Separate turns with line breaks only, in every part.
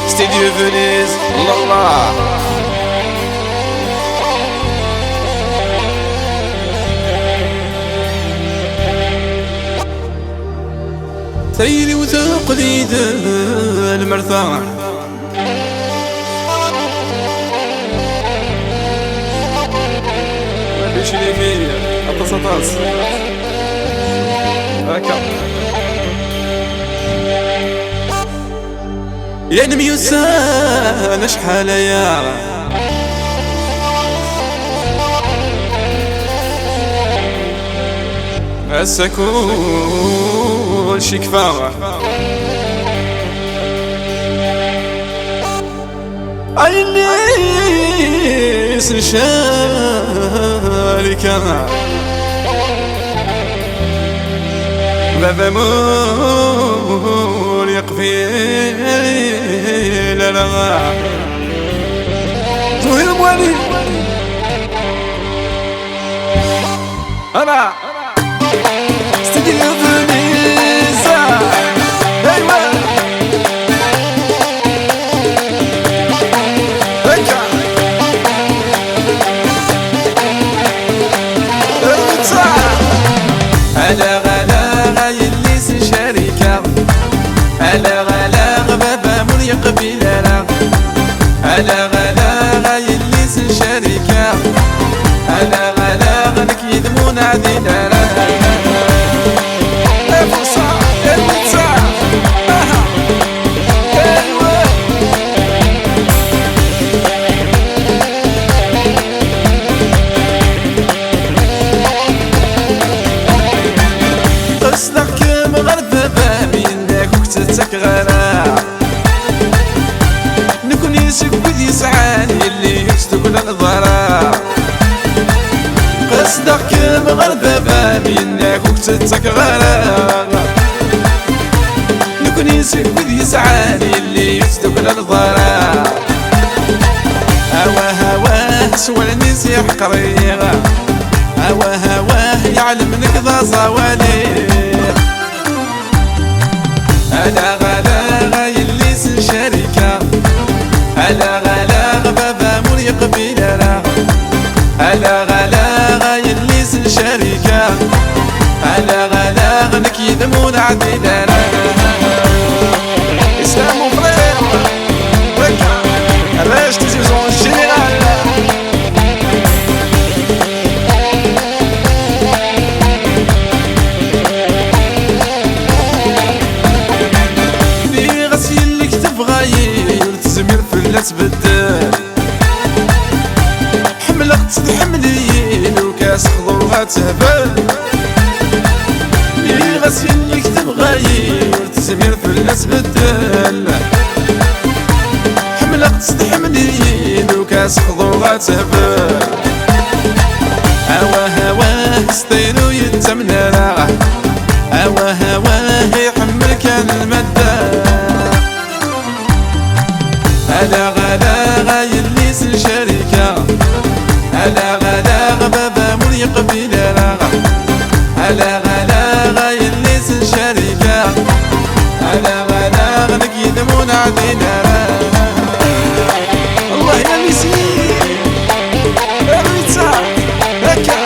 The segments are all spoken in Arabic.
Studio Venise, الله سيري وتقليد المرتاح ما فيش لي فيه التصاطاس هكا يا نميوسان شحال يا هسا كلشي كفاح عيني سنشارك بابا مول يقفي لا لا طويل موالي أنا استديو فينيس أيوة هكا على غلا يلي سنشاركا على غلا بابا مول يقفي لا لا على غلا يلي سنشاركا على غلا غنكيد منادي لا لا قصدك مغربة بابينك وكتتك غلا نكون يسك ودي سعاني اللي يكتك للضرا قصدك مغربة بابينك وكتتك غلا نكون يسك ودي سعاني اللي يكتك للضرا هوا هواه سوى النسي حقريغا هوا هواه يعلم نكذا صوالي على غلا يلي سنشاركا على غلا بابا مول يقفي لا لا على غلا يلي سنشاركا على غلا غنكيد منعدي لا لا اسلام وفريق وكا علاش تزيزون الجينيرال لا تبدل حملة قصد حمليين وكاس خضوها تهبل اللي غاسين يكتب غاير تزمير في لا تبدل حملة قصد حمليين وكاس خضوها تهبل هوا هواه ستيلو يتمنى لا هوا هواه يحمل كان المدى على غلا يلي سنشاركا على غلا بابا مول يقفي لا لا على غلا يلي سنشاركا على غلا غنكيد منعدي لا لا الله يا ميسي يا ميتا هكا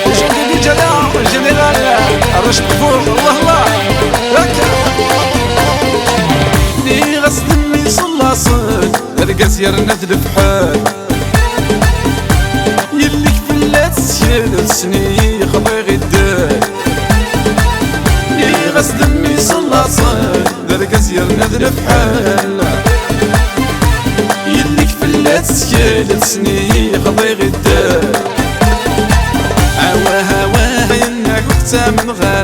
جديد جلا الجنرال الرشد فوق الله الله هكا اللي غصد مي صلى صد رقص يرند الفحال يلي كفلات سيال سني خضي غدال اللي غصد مي صلى صد رقص يرند الفحال يلي كفلات سيال سني خضي غدال هوا هواه ينك وقتا من غال